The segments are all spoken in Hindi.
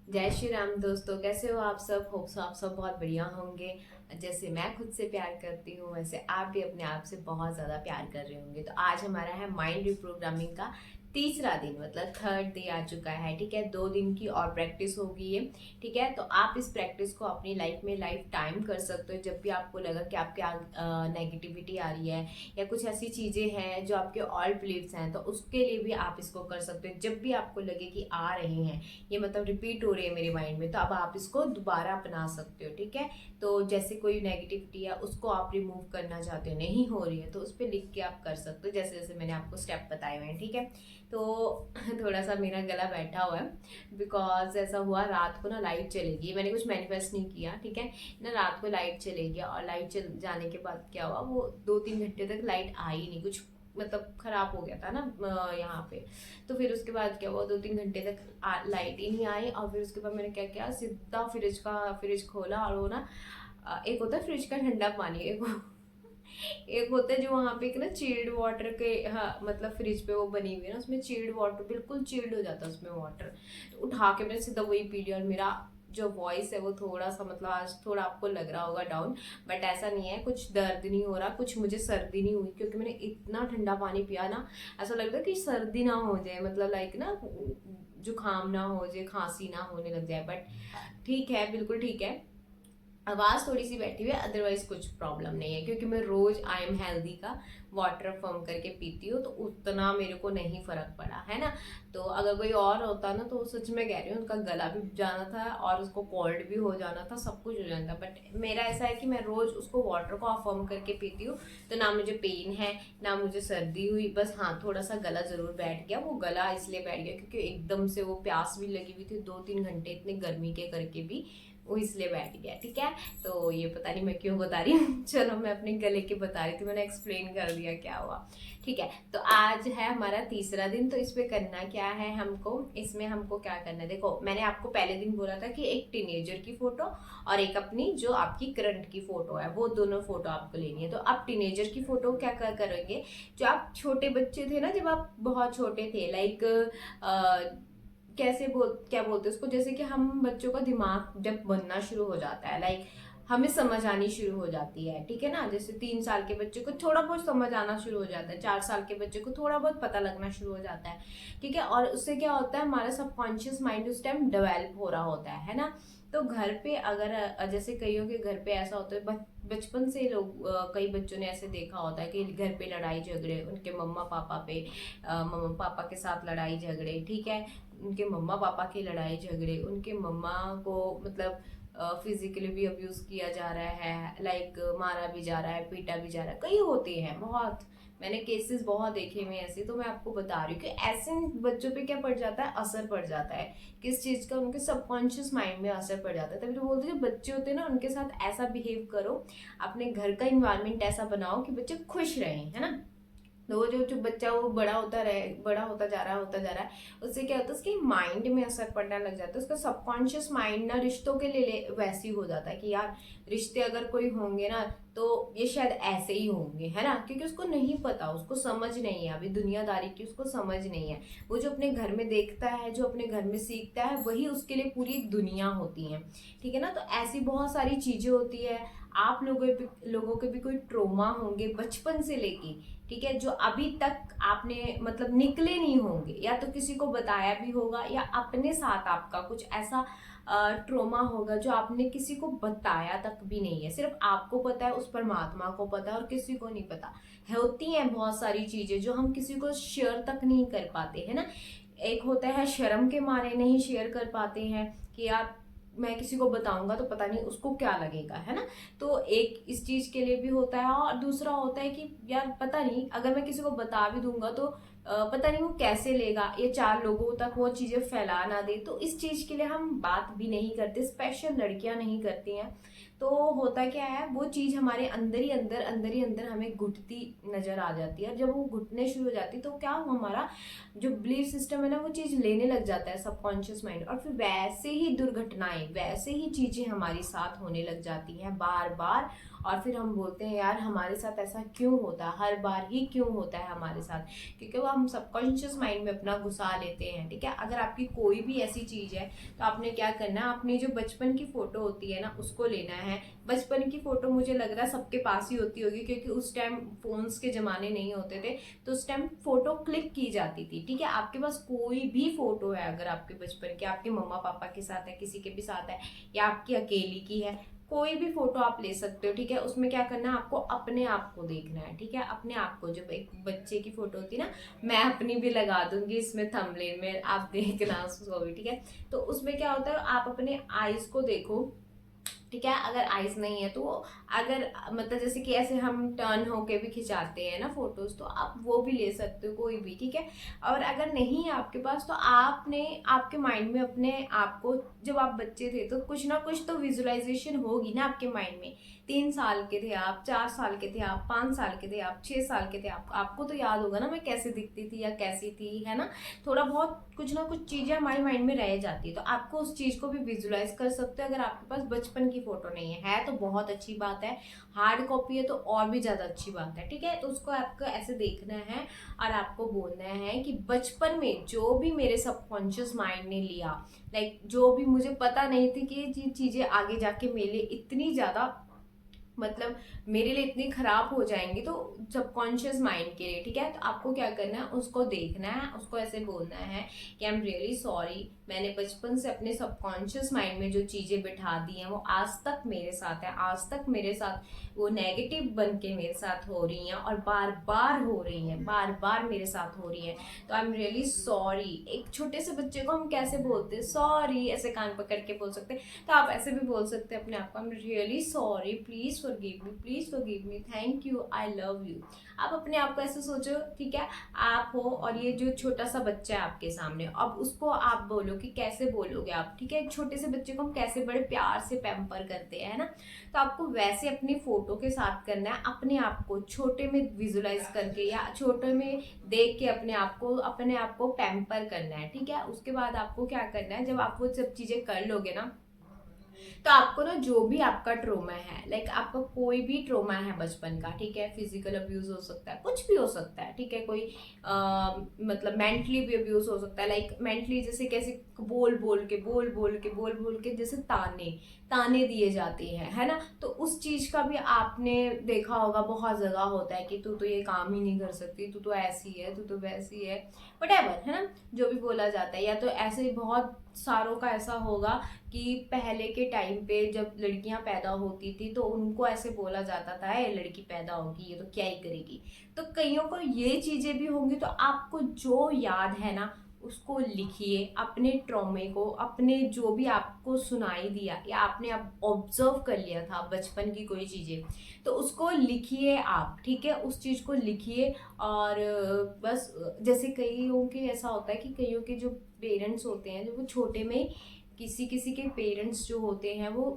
जय श्री राम दोस्तों, कैसे हो आप सब। होप सो आप सब बहुत बढ़िया होंगे। जैसे मैं खुद से प्यार करती हूँ वैसे आप भी अपने आप से बहुत ज़्यादा प्यार कर रहे होंगे। तो आज हमारा है माइंड रिप्रोग्रामिंग का तीसरा दिन, मतलब थर्ड डे आ चुका है। ठीक है, 2 दिन की और प्रैक्टिस होगी ये। ठीक है, तो आप इस प्रैक्टिस को अपनी लाइफ में लाइफ टाइम कर सकते हो। जब भी आपको लगा कि आपके नेगेटिविटी आ रही है या कुछ ऐसी चीज़ें हैं जो आपके ऑल्ट बिलीव्स हैं, तो उसके लिए भी आप इसको कर सकते हो। जब भी आपको लगे कि आ रहे हैं, ये मतलब रिपीट हो रही है मेरे माइंड में, तो अब आप इसको दोबारा अपना सकते हो। ठीक है, तो जैसे कोई नेगेटिविटी है उसको आप रिमूव करना चाहते हो, नहीं हो रही है, तो उस पर लिख के आप कर सकते हो, जैसे जैसे मैंने आपको स्टेप बताए हुए हैं। ठीक है, तो थोड़ा सा मेरा गला बैठा हुआ है बिकॉज ऐसा हुआ, रात को ना लाइट चलेगी, मैंने कुछ मैनिफेस्ट नहीं किया। ठीक है ना, रात को लाइट चलेगी और लाइट चल जाने के बाद क्या हुआ, वो 2-3 घंटे तक लाइट आई नहीं, कुछ मतलब खराब हो गया था ना यहाँ पे। तो फिर उसके बाद क्या हुआ, 2-3 घंटे तक लाइट ही नहीं आई। और फिर उसके बाद मैंने क्या किया, सीधा फ्रिज खोला और वो ना एक होता है फ्रिज का ठंडा पानी, एक होता है जो वहाँ पे एक ना चिल्ड वाटर के, हाँ मतलब फ्रिज पे वो बनी हुई है ना, उसमें चिल्ड वाटर, बिल्कुल चिल्ड हो जाता है उसमें वाटर। तो उठा के मैंने सीधा वही पी लिया। और मेरा जो वॉइस है वो थोड़ा सा, मतलब आज थोड़ा आपको लग रहा होगा डाउन, बट ऐसा नहीं है, कुछ दर्द नहीं हो रहा, कुछ मुझे सर्दी नहीं हुई, क्योंकि मैंने इतना ठंडा पानी पिया ना, ऐसा लग रहा है कि सर्दी ना हो जाए, मतलब लाइक ना जुकाम ना हो जाए, खांसी ना होने लग जाए। बट ठीक है, बिल्कुल ठीक है, आवाज थोड़ी सी बैठी हुई है, अदरवाइज कुछ प्रॉब्लम नहीं है, क्योंकि मैं रोज आई एम हेल्दी का वाटर फॉर्म करके पीती हूँ, तो उतना मेरे को नहीं फर्क पड़ा है ना। तो अगर कोई और होता ना, तो सच में कह रही हूँ, उनका गला भी जाना था और उसको कोल्ड भी हो जाना था, सब कुछ हो जाना था। बट मेरा ऐसा है कि मैं रोज उसको वाटर को फॉर्म करके पीती हूँ, तो ना मुझे पेन है ना मुझे सर्दी हुई। बस हाँ, थोड़ा सा गला जरूर बैठ गया, वो गला इसलिए बैठ गया क्योंकि एकदम से वो प्यास भी लगी हुई थी, 2-3 घंटे इतने गर्मी के करके भी वो इसलिए बैठ गया। ठीक है, तो ये पता नहीं मैं क्यों बता रही हूँ चलो, मैं अपने गले की बता रही थी, मैंने एक्सप्लेन कर दिया क्या हुआ। ठीक है, तो आज है हमारा तीसरा दिन। तो इसमें करना क्या है हमको, इसमें हमको क्या करना है, देखो मैंने आपको पहले दिन बोला था कि एक टीनेजर की फोटो और एक अपनी जो आपकी करंट की फोटो है, वो दोनों फोटो आपको लेनी है। तो आप टीनेजर की फोटो क्या करेंगे, जो आप छोटे बच्चे थे ना, जब आप बहुत छोटे थे, लाइक क्या बोलते हैं उसको, जैसे कि हम बच्चों का दिमाग जब बनना शुरू हो जाता है, लाइक हमें समझ आनी शुरू हो जाती है। ठीक है ना, जैसे 3 साल के बच्चे को थोड़ा बहुत समझ आना शुरू हो जाता है, 4 साल के बच्चे को थोड़ा बहुत पता लगना शुरू हो जाता है। ठीक है, और उससे क्या होता है, हमारा सबकॉन्शियस माइंड उस टाइम डेवलप हो रहा होता है ना। तो घर पे अगर जैसे कईयों के घर पे ऐसा होता है, बचपन से लोग कई बच्चों ने ऐसे देखा होता है कि घर पे लड़ाई झगड़े, उनके मम्मा पापा पे, मम्मा पापा के साथ लड़ाई झगड़े। ठीक है, उनके मम्मा पापा की लड़ाई झगड़े, उनके मम्मा को मतलब फिजिकली भी अब्यूज किया जा रहा है, लाइक मारा भी जा रहा है, पीटा भी जा रहा है, कई होते हैं बहुत, मैंने केसेस बहुत देखे हुए ऐसे। तो मैं आपको बता रही हूँ कि ऐसे बच्चों पे क्या पड़ जाता है, असर पड़ जाता है, किस चीज का, उनके सबकॉन्शियस माइंड में असर पड़ जाता है। तभी तो बोलते हैं जो बच्चे होते हैं ना, उनके साथ ऐसा बिहेव करो, अपने घर का इन्वायरमेंट ऐसा बनाओ कि बच्चे खुश रहें, है ना। तो वो जो बच्चा वो बड़ा होता जा रहा है, उससे क्या होता है, उसके माइंड में असर पड़ने लग जाता है, उसका सबकॉन्शियस माइंड ना रिश्तों के लिए वैसे ही हो जाता है कि यार रिश्ते अगर कोई होंगे ना, तो ये शायद ऐसे ही होंगे, है ना, क्योंकि उसको नहीं पता, उसको समझ नहीं है अभी दुनियादारी की, उसको समझ नहीं है। वो जो अपने घर में देखता है, जो अपने घर में सीखता है, वही उसके लिए पूरी एक दुनिया होती है। ठीक है ना, तो ऐसी बहुत सारी चीजें होती है। आप लोगों के भी कोई ट्रोमा होंगे बचपन से लेके, ठीक है, जो अभी तक आपने मतलब निकले नहीं होंगे, या तो किसी को बताया भी होगा, या अपने साथ आपका कुछ ऐसा ट्रोमा होगा जो आपने किसी को बताया तक भी नहीं है, सिर्फ आपको पता है, उस परमात्मा को पता है, और किसी को नहीं पता। होती हैं बहुत सारी चीजें जो हम किसी को शेयर तक नहीं कर पाते, है ना। एक होता है शर्म के मारे नहीं शेयर कर पाते हैं कि यार मैं किसी को बताऊंगा तो पता नहीं उसको क्या लगेगा, है ना। तो एक इस चीज के लिए भी होता है, और दूसरा होता है कि यार पता नहीं, अगर मैं किसी को बता भी दूंगा तो पता नहीं वो कैसे लेगा, ये 4 लोगों तक वो चीजें फैला ना दे, तो इस चीज के लिए हम बात भी नहीं करते, स्पेशल लड़कियां नहीं करती हैं। तो होता क्या है, वो चीज़ हमारे अंदर ही अंदर हमें घुटती नज़र आ जाती है। और जब वो घुटने शुरू हो जाती है तो क्या हमारा जो बिलीफ सिस्टम है ना वो चीज़ लेने लग जाता है सबकॉन्शियस माइंड, और फिर वैसे ही दुर्घटनाएं, वैसे ही चीज़ें हमारे साथ होने लग जाती हैं बार बार। और फिर हम बोलते हैं यार हमारे साथ ऐसा क्यों होता है, हर बार ही क्यों होता है हमारे साथ, क्योंकि वो हम सबकॉन्शियस माइंड में अपना घुसा लेते हैं। ठीक है, अगर आपकी कोई भी ऐसी चीज़ है तो आपने क्या करना है, अपनी जो बचपन की फोटो होती है ना उसको लेना है। बचपन की फोटो मुझे लग रहा है सबके पास ही होती होगी, क्योंकि उस टाइम फोन्स के जमाने नहीं होते थे, तो उस टाइम फोटो क्लिक की जाती थी। ठीक है, आपके पास कोई भी फोटो है अगर आपके बचपन की, आपके मम्मा पापा के साथ है, किसी के भी साथ है, या आपकी अकेली की है, कोई भी फोटो आप ले सकते हो। ठीक है, उसमें क्या करना है, आपको अपने आप को देखना है। ठीक है, अपने आप को, जब एक बच्चे की फोटो होती है ना, मैं अपनी भी लगा दूंगी इसमें थंबनेल में, आप देखना उसको भी। ठीक है, तो उसमें क्या होता है, आप अपने आईज को देखो। ठीक है, अगर आइस नहीं है तो अगर मतलब जैसे कि ऐसे हम टर्न होके भी खिंचाते हैं ना फोटोज, तो आप वो भी ले सकते हो कोई भी। ठीक है, और अगर नहीं है आपके पास तो आपने आपके माइंड में अपने आप को, जब आप बच्चे थे तो कुछ ना कुछ तो विजुअलाइजेशन होगी ना आपके माइंड में। 3 साल के थे आप, 4 साल के थे आप, 5 साल के थे आप, 6 साल के थे आप, आपको तो याद होगा ना मैं कैसे दिखती थी या कैसी थी, है ना। थोड़ा बहुत कुछ ना कुछ चीजें हमारे माइंड में रह जाती है, तो आपको उस चीज को भी विजुलाइज कर सकते हो। अगर आपके पास बचपन की फोटो नहीं है तो बहुत अच्छी बात है, हार्ड कॉपी है तो और भी ज्यादा अच्छी बात है। ठीक है, तो उसको आपको ऐसे देखना है और आपको बोलना है कि बचपन में जो भी मेरे सबकॉन्शियस माइंड ने लिया, लाइक जो भी मुझे पता नहीं थी कि ये चीजें आगे जाके मेरे लिए इतनी ज्यादा, मतलब मेरे लिए इतनी खराब हो जाएंगी, तो सबकॉन्शियस माइंड के लिए। ठीक है, तो आपको क्या करना है, उसको देखना है, उसको ऐसे बोलना है कि आई एम रियली सॉरी, मैंने बचपन से अपने सबकॉन्शियस माइंड में जो चीजें बिठा दी हैं वो आज तक मेरे साथ है, आज तक मेरे साथ वो नेगेटिव बन के मेरे साथ हो रही हैं, और बार बार हो रही हैं, बार बार मेरे साथ हो रही हैं, तो आई एम रियली सॉरी। एक छोटे से बच्चे को हम कैसे बोलते हैं, सॉरी, ऐसे कान पकड़ के बोल सकते हैं, तो आप ऐसे भी बोल सकते हैं अपने आप को, I am really sorry, please forgive me, please forgive me, thank you, I love you. आप अपने आप को ऐसे सोचो। ठीक है, आप हो और ये जो छोटा सा बच्चा है आपके सामने, अब उसको आप बोलो कि कैसे बोलोगे आप। ठीक है, एक छोटे से बच्चे को हम कैसे बड़े प्यार से पैम्पर करते हैं ना, तो आपको वैसे अपनी फोटो के साथ करना है, अपने आप को छोटे में विजुलाइज करके या छोटे में देख के अपने आप को पैम्पर करना है। ठीक है, उसके बाद आपको क्या करना है, जब आप वो सब चीजें कर लोगे ना, तो आपको ना जो भी आपका ट्रोमा है, लाइक आपका कोई भी ट्रोमा है बचपन का, ठीक है, फिजिकल अब्यूज हो सकता है, कुछ भी हो सकता है। ठीक है, कोई मतलब मेंटली भी अब्यूज हो सकता है, लाइक मेंटली जैसे कैसे बोल बोल के जैसे ताने ताने दिए जाते हैं, है ना। तो उस चीज का भी आपने देखा होगा, बहुत जगह होता है कि तू तो ये काम ही नहीं कर सकती, तू तो ऐसी है, तू तो वैसी है, वटेवर, है ना, जो भी बोला जाता है। या तो ऐसे ही बहुत सारों का ऐसा होगा कि पहले के टाइम पे जब लड़कियां पैदा होती थी तो उनको ऐसे बोला जाता था, ये लड़की पैदा होगी, ये तो क्या ही करेगी। तो कईयों को ये चीजें भी होंगी, तो आपको जो याद है ना उसको लिखिए, अपने ट्रॉमे को, अपने जो भी आपको सुनाई दिया या आपने आप ऑब्जर्व कर लिया था बचपन की कोई चीजें, तो उसको लिखिए आप। ठीक है, उस चीज को लिखिए। और बस जैसे कईयों के ऐसा होता है कि कईयों के जो पेरेंट्स होते हैं, जो वो छोटे में, किसी किसी के पेरेंट्स जो होते हैं वो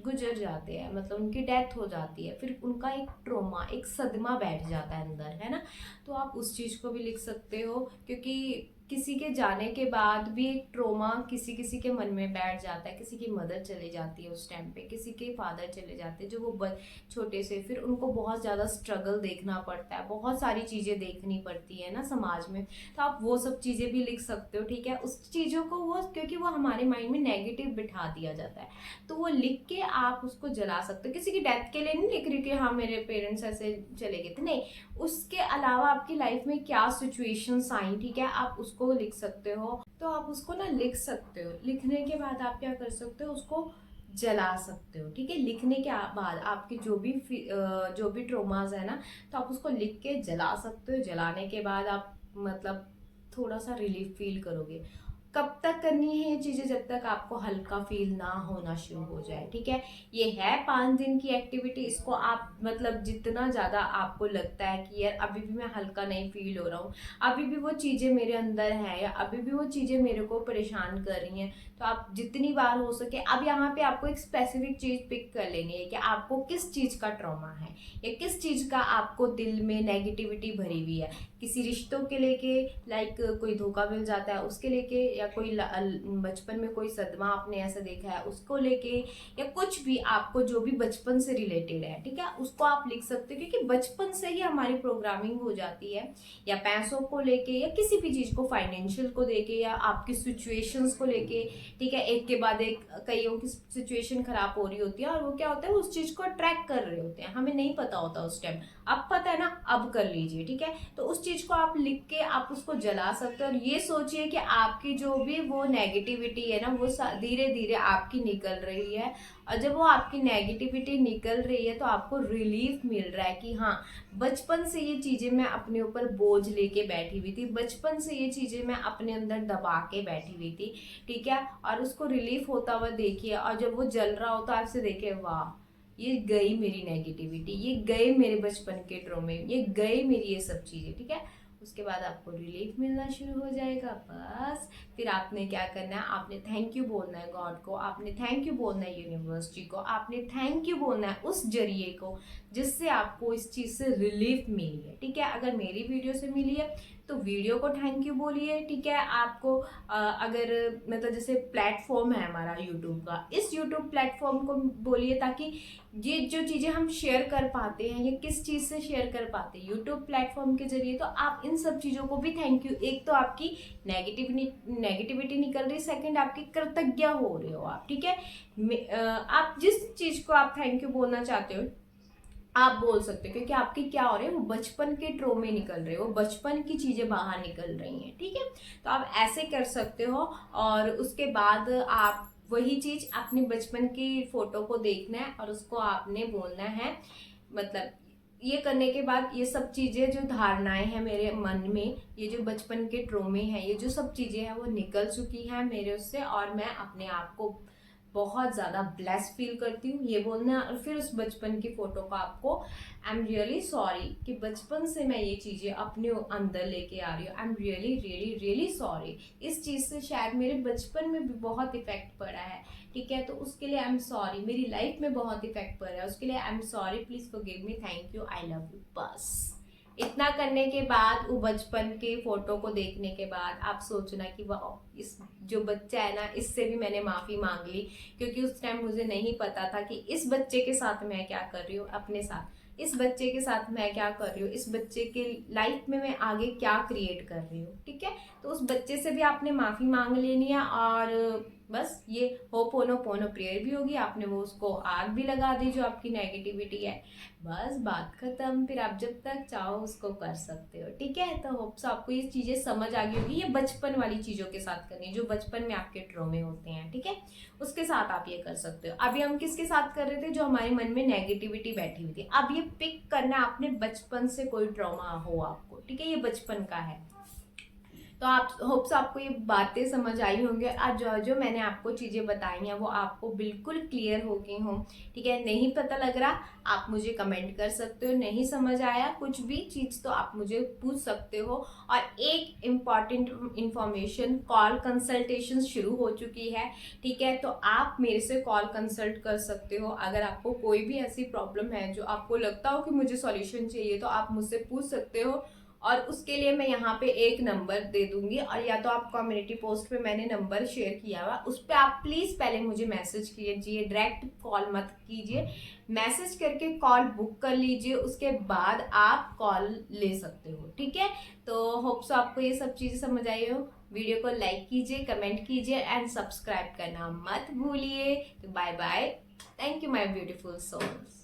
गुजर जाते हैं, मतलब उनकी डेथ हो जाती है, फिर उनका एक ट्रोमा, एक सदमा बैठ जाता है अंदर, है ना। तो आप उस चीज को भी लिख सकते हो, क्योंकि किसी के जाने के बाद भी एक ट्रोमा किसी किसी के मन में बैठ जाता है। किसी की मदर चली जाती है उस टाइम पे, किसी के फादर चले जाते हैं जो वो छोटे से, फिर उनको बहुत ज्यादा स्ट्रगल देखना पड़ता है, बहुत सारी चीजें देखनी पड़ती है ना समाज में, तो आप वो सब चीजें भी लिख सकते हो। ठीक है, उस चीजों को वो, क्योंकि वो हमारे माइंड में नेगेटिव बिठा दिया जाता है, तो वो लिख के आप उसको जला सकते हो। किसी की डेथ के लिए नहीं लिख रही कि हाँ मेरे पेरेंट्स ऐसे चले गए थे, नहीं, उसके अलावा आपकी लाइफ में क्या सिचुएशंस आई, ठीक है, आप उसको लिख सकते हो। तो आप उसको ना लिख सकते हो, लिखने के बाद आप क्या कर सकते हो, उसको जला सकते हो। ठीक है, लिखने के बाद आपके जो भी ट्रोमाज है ना, तो आप उसको लिख के जला सकते हो। जलाने के बाद आप मतलब थोड़ा सा रिलीफ फील करोगे। कब तक करनी है ये चीज़ें, जब तक आपको हल्का फील ना होना शुरू हो जाए, ठीक है। ये है 5 दिन की एक्टिविटी, इसको आप मतलब जितना ज़्यादा आपको लगता है कि यार अभी भी मैं हल्का नहीं फील हो रहा हूँ, अभी भी वो चीज़ें मेरे अंदर हैं या अभी भी वो चीज़ें मेरे को परेशान कर रही हैं, तो आप जितनी बार हो सके, अब यहाँ पे आपको एक स्पेसिफिक चीज़ पिक कर लेनी है कि आपको किस चीज़ का ट्रॉमा है या किस चीज़ का आपको दिल में नेगेटिविटी भरी हुई है। किसी रिश्तों के लेके, लाइक कोई धोखा मिल जाता है उसके लेके, या कोई बचपन में कोई सदमा आपने ऐसा देखा है उसको लेके, या कुछ भी आपको जो भी बचपन से रिलेटेड है, ठीक है, उसको आप लिख सकते हो, क्योंकि बचपन से ही हमारी प्रोग्रामिंग हो जाती है। या पैसों को लेके या किसी भी चीज़ को, फाइनेंशियल को लेके या आपकी सिचुएशंस को लेके, ठीक है, एक के बाद एक कईयों की सिचुएशन खराब हो रही होती है और वो क्या होता है, उस चीज़ को अट्रैक्ट कर रहे होते हैं, हमें नहीं पता होता उस टाइम, अब पता है ना, अब कर लीजिए, ठीक है। तो उस चीज़ को आप लिख के आप उसको जला सकते हो और ये सोचिए कि आपकी जो भी वो नेगेटिविटी है ना, वो धीरे धीरे आपकी निकल रही है। और जब वो आपकी नेगेटिविटी निकल रही है तो आपको रिलीफ मिल रहा है कि हाँ, बचपन से ये चीज़ें मैं अपने ऊपर बोझ लेके बैठी हुई थी, बचपन से ये चीज़ें मैं अपने अंदर दबा के बैठी हुई थी, ठीक है। और उसको रिलीफ होता हुआ देखिए, और जब वो जल रहा हो तो आपसे देखे, वाह, ये गई मेरी नेगेटिविटी, ये गए मेरे बचपन के ट्रॉमे, ये गए मेरी ये सब चीज़ें, ठीक है। उसके बाद आपको रिलीफ मिलना शुरू हो जाएगा। बस फिर आपने क्या करना है, आपने थैंक यू बोलना है गॉड को, आपने थैंक यू बोलना है यूनिवर्सिटी को, आपने थैंक यू बोलना है उस जरिए को जिससे आपको इस चीज़ से रिलीफ मिली है, ठीक है। अगर मेरी वीडियो से मिली है तो वीडियो को थैंक यू बोलिए, ठीक है। आपको अगर मतलब जैसे प्लेटफॉर्म है हमारा यूट्यूब का, इस यूट्यूब प्लेटफॉर्म को बोलिए, ताकि ये जो चीज़ें हम शेयर कर पाते हैं, ये किस चीज़ से शेयर कर पाते हैं, यूट्यूब प्लेटफॉर्म के जरिए, तो आप इन सब चीज़ों को भी थैंक यू, एक तो आपकी नेगेटिविटी निकल रही, सेकंड आपकी कृतज्ञ हो रहे हो आप, ठीक है। आप जिस चीज़ को आप थैंक यू बोलना चाहते हो आप बोल सकते हो, क्योंकि आपके क्या हो रहे हैं, वो बचपन के ट्रोमे निकल रहे हो, बचपन की चीज़ें बाहर निकल रही हैं, ठीक है। तो आप ऐसे कर सकते हो और उसके बाद आप वही चीज़ अपने बचपन की फोटो को देखना है और उसको आपने बोलना है, मतलब ये करने के बाद ये सब चीज़ें जो धारणाएं हैं मेरे मन में, ये जो बचपन के ट्रोमे हैं, ये जो सब चीज़ें हैं वो निकल चुकी हैं मेरे उससे, और मैं अपने आप को बहुत ज़्यादा ब्लेस फील करती हूँ, ये बोलना। और फिर उस बचपन की फ़ोटो को आपको, आई एम रियली सॉरी कि बचपन से मैं ये चीज़ें अपने अंदर लेके आ रही हूँ, I am really really really sorry, इस चीज़ से शायद मेरे बचपन में भी बहुत इफेक्ट पड़ा है, ठीक है। तो उसके लिए आई एम सॉरी, मेरी लाइफ में बहुत इफेक्ट पड़ा है, उसके लिए I am sorry, please forgive me, thank you, I love you. बस इतना करने के बाद, वो बचपन के फोटो को देखने के बाद आप सोचना कि वाह, इस जो बच्चा है ना, इससे भी मैंने माफ़ी मांग ली, क्योंकि उस टाइम मुझे नहीं पता था कि इस बच्चे के साथ मैं क्या कर रही हूँ, अपने साथ इस बच्चे के साथ मैं क्या कर रही हूँ, इस बच्चे के लाइफ में मैं आगे क्या क्रिएट कर रही हूँ, ठीक है। तो उस बच्चे से भी आपने माफ़ी मांग लेनी है और बस ये होपोनोपोनो प्रेयर भी होगी, आपने वो उसको आग भी लगा दी जो आपकी नेगेटिविटी है, बस बात खत्म। फिर आप जब तक चाहो उसको कर सकते हो, ठीक है। तो होप्स आपको ये चीज़ें समझ आ गई होगी, ये बचपन वाली चीज़ों के साथ करनी है जो बचपन में आपके ट्रॉमे होते हैं, ठीक है, उसके साथ आप ये कर सकते हो। अभी हम किसके साथ कर रहे थे, जो हमारे मन में नेगेटिविटी बैठी हुई थी। अब ये पिक करना आपने बचपन से कोई ट्रॉमा हो आपको, ठीक है, ये बचपन का है। तो आप होप्स आपको ये बातें समझ आई होंगी, आज जो जो मैंने आपको चीज़ें बताई हैं वो आपको बिल्कुल क्लियर हो गई हों, ठीक है। नहीं पता लग रहा, आप मुझे कमेंट कर सकते हो, नहीं समझ आया कुछ भी चीज़ तो आप मुझे पूछ सकते हो। और एक इम्पॉर्टेंट इंफॉर्मेशन, कॉल कंसल्टेशन शुरू हो चुकी है, ठीक है। तो आप मेरे से कॉल कंसल्ट कर सकते हो, अगर आपको कोई भी ऐसी प्रॉब्लम है जो आपको लगता हो कि मुझे सॉल्यूशन चाहिए, तो आप मुझसे पूछ सकते हो। और उसके लिए मैं यहाँ पे एक नंबर दे दूंगी, और या तो आप कम्युनिटी पोस्ट पे मैंने नंबर शेयर किया हुआ, उस पर आप प्लीज़ पहले मुझे मैसेज कीजिए, डायरेक्ट कॉल मत कीजिए, मैसेज करके कॉल बुक कर लीजिए, उसके बाद आप कॉल ले सकते हो, ठीक है। तो होप्स आपको ये सब चीज़ें समझ आई हो। वीडियो को लाइक कीजिए, कमेंट कीजिए एंड सब्सक्राइब करना मत भूलिए। तो bye bye, thank you my beautiful souls.